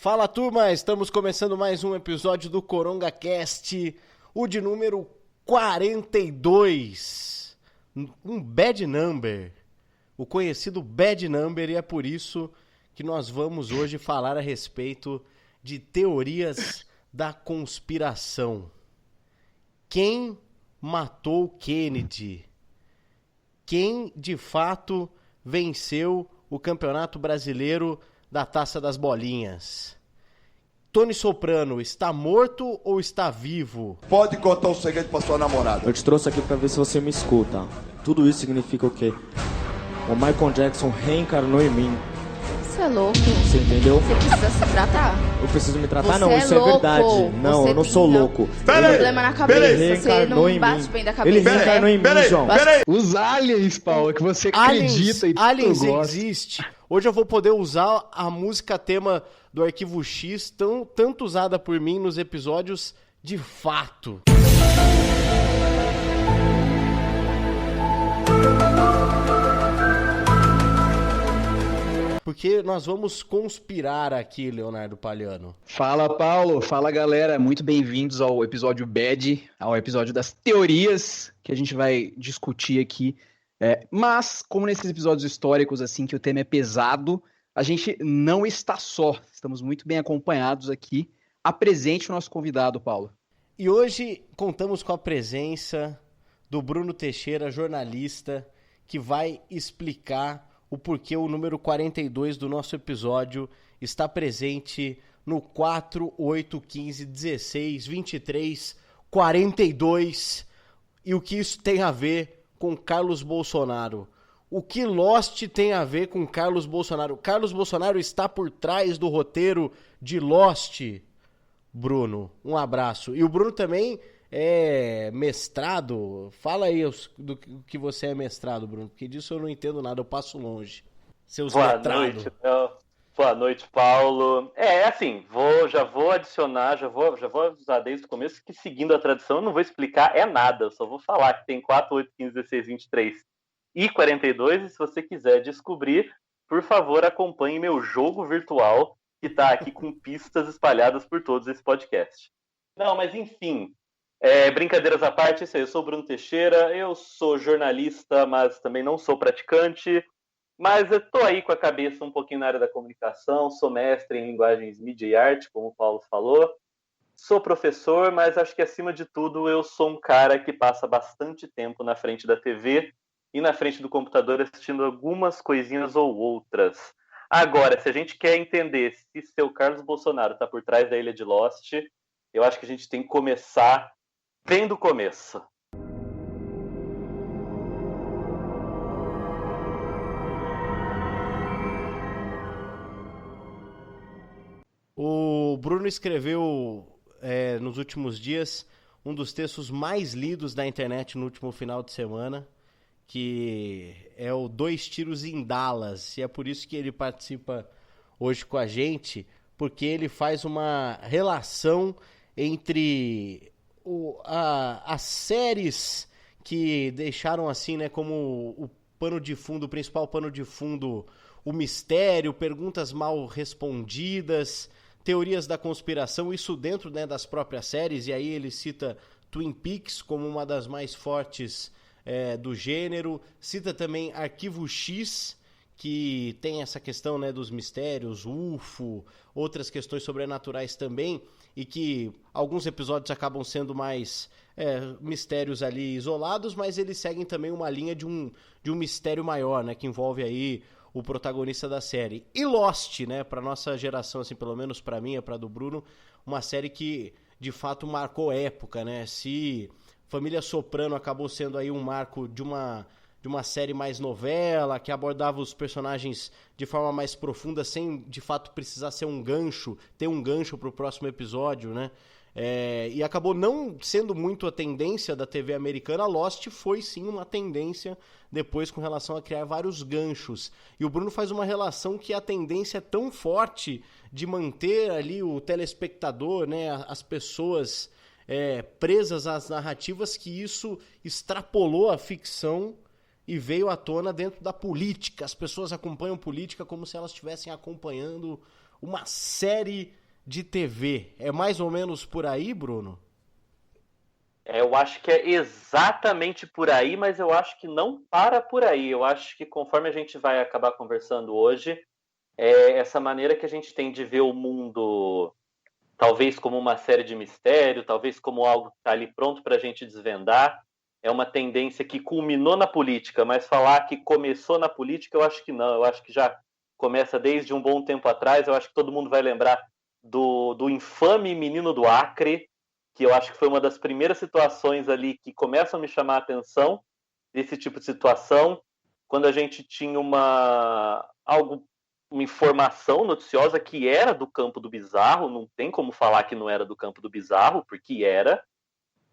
Fala, turma, estamos começando mais um episódio do Coronga Cast, o de número 42, um bad number, o conhecido bad number, e é por isso que nós vamos hoje falar a respeito de teorias da conspiração. Quem matou Kennedy? Quem, de fato, venceu o Campeonato Brasileiro da Taça das Bolinhas? Tony Soprano está morto ou está vivo? Pode contar um segredo pra sua namorada. Eu te trouxe aqui pra ver se você me escuta. Tudo isso significa o quê? O Michael Jackson reencarnou em mim. Você é louco. Você entendeu? Você precisa se tratar. Eu preciso me tratar? Você não, isso louco. é verdade. Não, Você eu não sou tem louco. problema na cabeça. Ele Você reencarnou não em bate mim. bem da cabeça. Ele reencarnou em mim, João. Os aliens, Paulo, que você acredita e Aliens tu gosta. existe. Hoje eu vou poder usar a música tema do Arquivo X, tanto usada por mim nos episódios de fato. Porque nós vamos conspirar aqui, Leonardo Paliano. Fala, Paulo. Fala, galera. Muito bem-vindos ao episódio BAD, ao episódio das teorias que a gente vai discutir aqui. Mas, como nesses episódios históricos, assim, que o tema é pesado, a gente não está só. Estamos muito bem acompanhados aqui. Apresente o nosso convidado, Paulo. E hoje contamos com a presença do Bruno Teixeira, jornalista, que vai explicar o porquê o número 42 do nosso episódio está presente no 4, 8, 15, 16, 23, 42 e o que isso tem a ver com Carlos Bolsonaro. O que Lost tem a ver com Carlos Bolsonaro? Carlos Bolsonaro está por trás do roteiro de Lost. Bruno, um abraço. E o Bruno também é mestrado. Fala aí do que você é mestrado, Bruno, porque disso eu não entendo nada, eu passo longe. Seus mestrados. Boa noite, Paulo. Assim, já vou adicionar, já vou avisar desde o começo que, seguindo a tradição, eu não vou explicar nada, eu só vou falar que tem 4, 8, 15, 16, 23 e 42, e se você quiser descobrir, por favor, acompanhe meu jogo virtual, que está aqui com pistas espalhadas por todos esse podcast. Não, mas enfim, brincadeiras à parte, isso aí, eu sou o Bruno Teixeira, eu sou jornalista, mas também não sou praticante, mas eu estou aí com a cabeça um pouquinho na área da comunicação, sou mestre em linguagens mídia e arte, como o Paulo falou, sou professor, mas acho que, acima de tudo, eu sou um cara que passa bastante tempo na frente da TV e na frente do computador assistindo algumas coisinhas ou outras. Agora, se a gente quer entender se seu Carlos Bolsonaro está por trás da Ilha de Lost, eu acho que a gente tem que começar bem do começo. O Bruno escreveu nos últimos dias um dos textos mais lidos da internet no último final de semana, que é o 2 Tiros em Dallas, e é por isso que ele participa hoje com a gente, porque ele faz uma relação entre as séries que deixaram assim, né, como o pano de fundo, o principal pano de fundo, o mistério, perguntas mal respondidas, teorias da conspiração, isso dentro, né, das próprias séries, e aí ele cita Twin Peaks como uma das mais fortes do gênero, cita também Arquivo X, que tem essa questão, né, dos mistérios, UFO, outras questões sobrenaturais também, e que alguns episódios acabam sendo mais mistérios ali isolados, mas eles seguem também uma linha de um mistério maior, né, que envolve aí o protagonista da série. E Lost, né, para nossa geração, assim, pelo menos para mim e para do Bruno, uma série que de fato marcou época, né? Se Família Soprano acabou sendo aí um marco de uma série mais novela, que abordava os personagens de forma mais profunda, sem de fato precisar ser ter um gancho para o próximo episódio, né? E acabou não sendo muito a tendência da TV americana. Lost foi sim uma tendência depois com relação a criar vários ganchos. E o Bruno faz uma relação que a tendência é tão forte de manter ali o telespectador, né, as pessoas presas às narrativas, que isso extrapolou a ficção e veio à tona dentro da política. As pessoas acompanham política como se elas estivessem acompanhando uma série de TV. É mais ou menos por aí, Bruno? Eu acho que é exatamente por aí, mas eu acho que não para por aí. Eu acho que conforme a gente vai acabar conversando hoje, essa maneira que a gente tem de ver o mundo, talvez como uma série de mistério, talvez como algo que está ali pronto para a gente desvendar, é uma tendência que culminou na política, mas falar que começou na política, eu acho que não. Eu acho que já começa desde um bom tempo atrás. Eu acho que todo mundo vai lembrar do infame Menino do Acre, que eu acho que foi uma das primeiras situações ali que começam a me chamar a atenção desse tipo de situação, quando a gente tinha uma informação noticiosa que era do campo do bizarro. Não tem como falar que não era do campo do bizarro, porque era,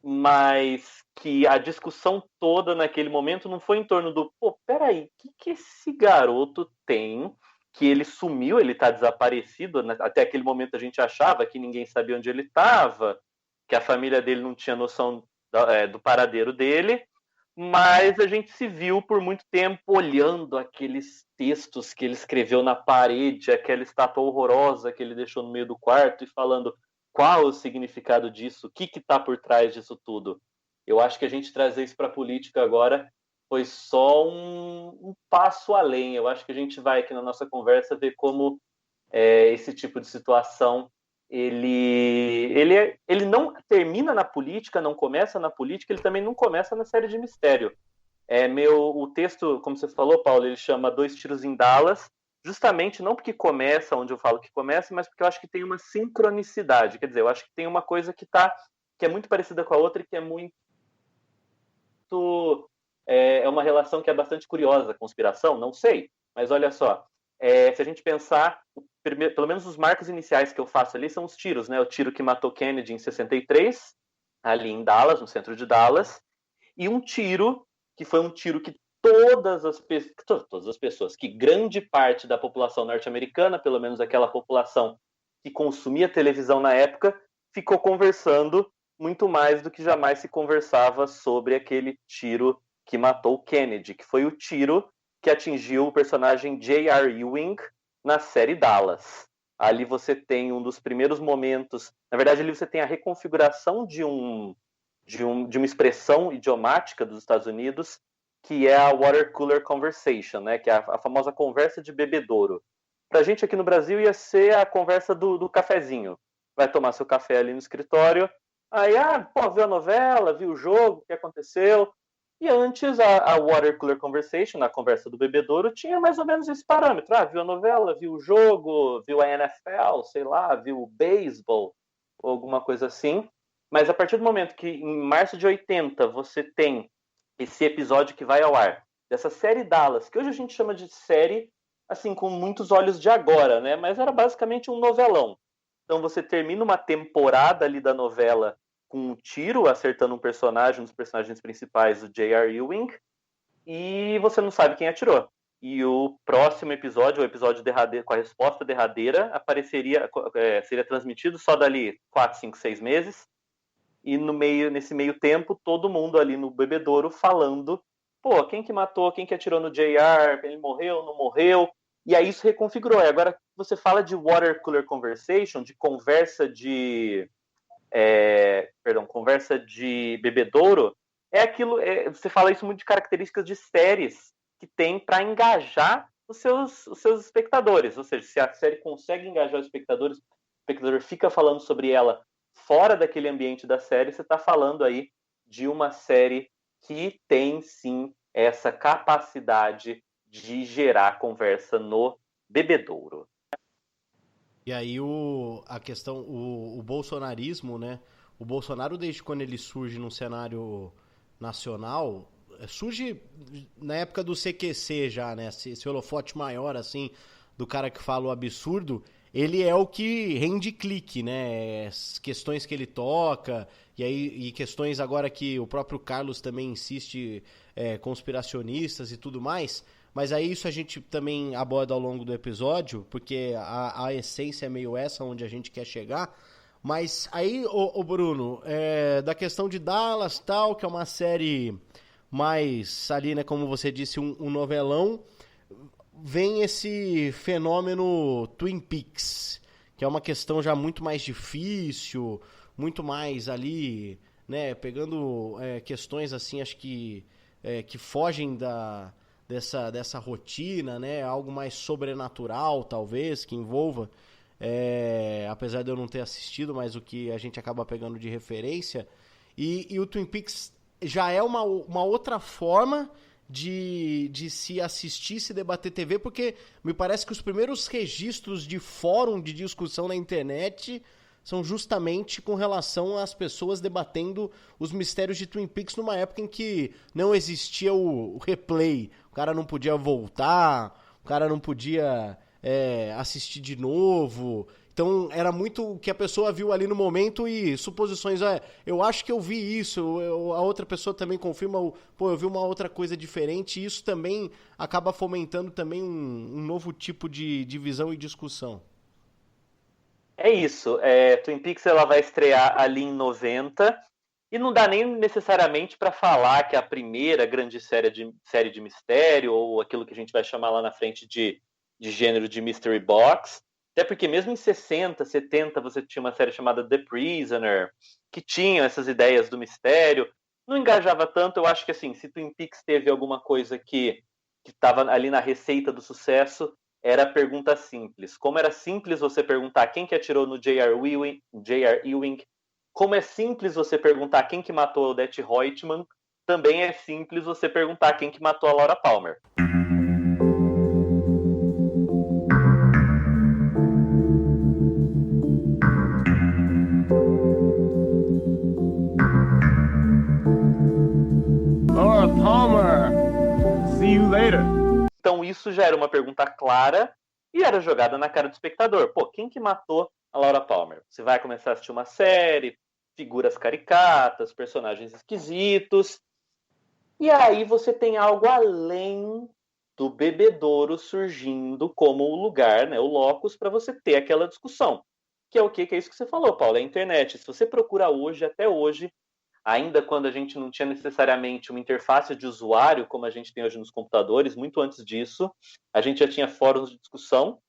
mas que a discussão toda naquele momento não foi em torno do, peraí, o que esse garoto tem, que ele sumiu, ele tá desaparecido, até aquele momento a gente achava que ninguém sabia onde ele estava, que a família dele não tinha noção do paradeiro dele, mas a gente se viu por muito tempo olhando aqueles textos que ele escreveu na parede, aquela estátua horrorosa que ele deixou no meio do quarto, e falando qual o significado disso, o que está por trás disso tudo. Eu acho que a gente trazer isso para a política agora foi só um passo além. Eu acho que a gente vai aqui na nossa conversa ver como esse tipo de situação ele não termina na política, não começa na política, ele também não começa na série de mistério. O texto, como você falou, Paulo, ele chama Dois Tiros em Dallas, justamente não porque começa onde eu falo que começa, mas porque eu acho que tem uma sincronicidade. Quer dizer, eu acho que tem uma coisa que é muito parecida com a outra e que é muito... É uma relação que é bastante curiosa. Conspiração? Não sei. Mas olha só, se a gente pensar, pelo menos os marcos iniciais que eu faço ali são os tiros, né? O tiro que matou Kennedy em 63, ali em Dallas, no centro de Dallas, e um tiro que foi um tiro que todas as pessoas, que grande parte da população norte-americana, pelo menos aquela população que consumia televisão na época, ficou conversando muito mais do que jamais se conversava sobre aquele tiro que matou Kennedy, que foi o tiro que atingiu o personagem J.R. Ewing na série Dallas. Ali você tem um dos primeiros momentos, na verdade ali você tem a reconfiguração de uma expressão idiomática dos Estados Unidos, que é a Water Cooler Conversation, né? Que é a famosa conversa de bebedouro. Pra gente aqui no Brasil ia ser a conversa do cafezinho. Vai tomar seu café ali no escritório, aí, viu a novela, viu o jogo, o que aconteceu. E antes, a Water Cooler Conversation, na conversa do bebedouro, tinha mais ou menos esse parâmetro. Viu a novela, viu o jogo, viu a NFL, sei lá, viu o beisebol, ou alguma coisa assim. Mas a partir do momento que, em março de 80, você tem esse episódio que vai ao ar, dessa série Dallas, que hoje a gente chama de série, assim, com muitos olhos de agora, né? Mas era basicamente um novelão. Então você termina uma temporada ali da novela com um tiro acertando um dos personagens principais, o J.R. Ewing, e você não sabe quem atirou. E o próximo episódio, o episódio derradeiro, com a resposta derradeira, seria transmitido só dali 4, 5, 6 meses, e nesse meio tempo, todo mundo ali no bebedouro falando, quem que matou, quem que atirou no JR, ele morreu, não morreu, e aí isso reconfigurou. E agora você fala de Water Cooler Conversation, de conversa de bebedouro, você fala isso muito de características de séries que tem para engajar os seus espectadores, ou seja, se a série consegue engajar os espectadores, o espectador fica falando sobre ela fora daquele ambiente da série, você está falando aí de uma série que tem, sim, essa capacidade de gerar conversa no bebedouro. E aí a questão, o bolsonarismo, né? O Bolsonaro, desde quando ele surge no cenário nacional, surge na época do CQC já, né? Esse holofote maior, assim, do cara que fala o absurdo, ele é o que rende clique, né? As questões que ele toca, e questões agora que o próprio Carlos também insiste, conspiracionistas e tudo mais. Mas aí isso a gente também aborda ao longo do episódio, porque a essência é meio essa, onde a gente quer chegar. Mas aí, ô Bruno, da questão de Dallas, tal, que é uma série mais ali, né, como você disse, um novelão, vem esse fenômeno Twin Peaks, que é uma questão já muito mais difícil, muito mais ali, né, pegando questões assim, acho que fogem dessa rotina, né, algo mais sobrenatural, talvez, que envolva, apesar de eu não ter assistido, mas o que a gente acaba pegando de referência, e o Twin Peaks já é uma outra forma de se assistir, se debater TV, porque me parece que os primeiros registros de fórum de discussão na internet são justamente com relação às pessoas debatendo os mistérios de Twin Peaks numa época em que não existia o replay. O cara não podia voltar, o cara não podia assistir de novo. Então era muito o que a pessoa viu ali no momento e suposições. Eu acho que eu vi isso, a outra pessoa também confirma, eu vi uma outra coisa diferente, e isso também acaba fomentando também um novo tipo de visão e discussão. É isso. Twin Peaks ela vai estrear ali em 90 e não dá nem necessariamente para falar que é a primeira grande série de mistério ou aquilo que a gente vai chamar lá na frente de gênero de mystery box. Até porque mesmo em 60, 70 você tinha uma série chamada The Prisoner, que tinha essas ideias do mistério. Não engajava tanto. Eu acho que assim, se Twin Peaks teve alguma coisa que estava ali na receita do sucesso, era a pergunta simples. Como era simples você perguntar quem que atirou no J.R. Ewing, como é simples você perguntar quem que matou a Odette Roitman, também é simples você perguntar quem que matou a Laura Palmer. Laura Palmer, see you later. Então isso já era uma pergunta clara e era jogada na cara do espectador. Pô, quem que matou a Laura Palmer? Você vai começar a assistir uma série, figuras caricatas, personagens esquisitos, e aí você tem algo além do bebedouro surgindo como o lugar, né, o locus, para você ter aquela discussão. Que é o quê? Que é isso que você falou, Paulo, é a internet. Se você procura hoje, até hoje, ainda quando a gente não tinha necessariamente uma interface de usuário, como a gente tem hoje nos computadores, muito antes disso, a gente já tinha fóruns de discussão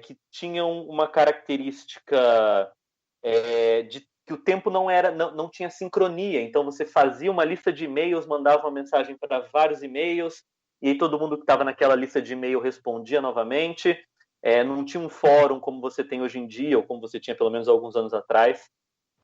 que tinham uma característica de que o tempo não tinha sincronia. Então você fazia uma lista de e-mails, mandava uma mensagem para vários e-mails, e aí todo mundo que estava naquela lista de e-mail respondia novamente. Não tinha um fórum como você tem hoje em dia, ou como você tinha pelo menos alguns anos atrás,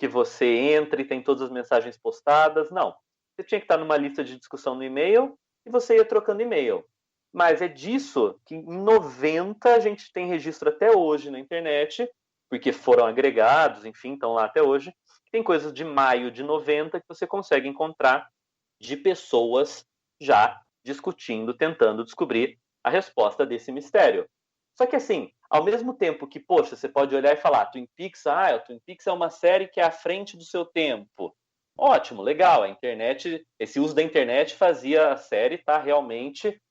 que você entra e tem todas as mensagens postadas. Não. Você tinha que estar numa lista de discussão no e-mail e você ia trocando e-mail. Mas é disso que em 90 a gente tem registro até hoje na internet, porque foram agregados, enfim, estão lá até hoje. Tem coisas de maio de 90 que você consegue encontrar de pessoas já discutindo, tentando descobrir a resposta desse mistério. Só que assim, ao mesmo tempo que, poxa, você pode olhar e falar, Twin Peaks é uma série que é à frente do seu tempo. Ótimo, legal, a internet, esse uso da internet fazia a série estar realmente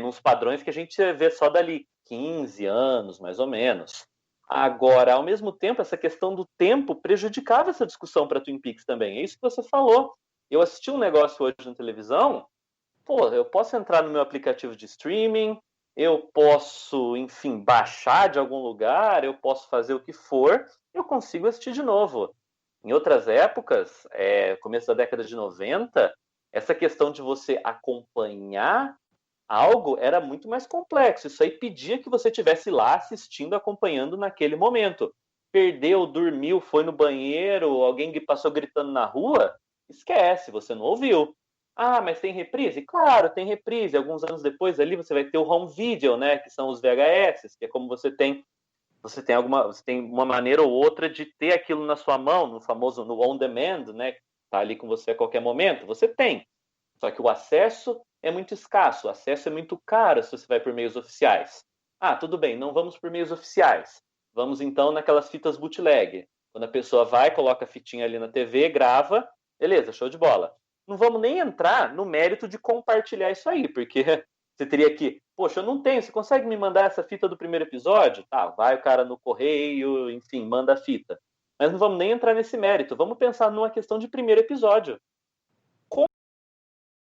nos padrões que a gente vê só dali 15 anos, mais ou menos. Agora, ao mesmo tempo, essa questão do tempo prejudicava essa discussão para Twin Peaks também. É isso que você falou. Eu assisti um negócio hoje na televisão, eu posso entrar no meu aplicativo de streaming, eu posso, enfim, baixar de algum lugar, eu posso fazer o que for, eu consigo assistir de novo. Em outras épocas, começo da década de 90, essa questão de você acompanhar algo era muito mais complexo. Isso aí pedia que você estivesse lá assistindo, acompanhando naquele momento. Perdeu, dormiu, foi no banheiro, alguém passou gritando na rua, esquece, você não ouviu. Ah, mas tem reprise? Claro, tem reprise. Alguns anos depois ali você vai ter o home video, né? Que são os VHS, que é como você tem uma maneira ou outra de ter aquilo na sua mão, no on demand, né? Tá ali com você a qualquer momento. Você tem. Só que o acesso é muito escasso, o acesso é muito caro se você vai por meios oficiais. Ah, tudo bem, não vamos por meios oficiais. Vamos então naquelas fitas bootleg. Quando a pessoa vai, coloca a fitinha ali na TV, grava, beleza, show de bola. Não vamos nem entrar no mérito de compartilhar isso aí, porque você teria que, poxa, eu não tenho, você consegue me mandar essa fita do primeiro episódio? Tá, vai o cara no correio, enfim, manda a fita. Mas não vamos nem entrar nesse mérito, vamos pensar numa questão de primeiro episódio.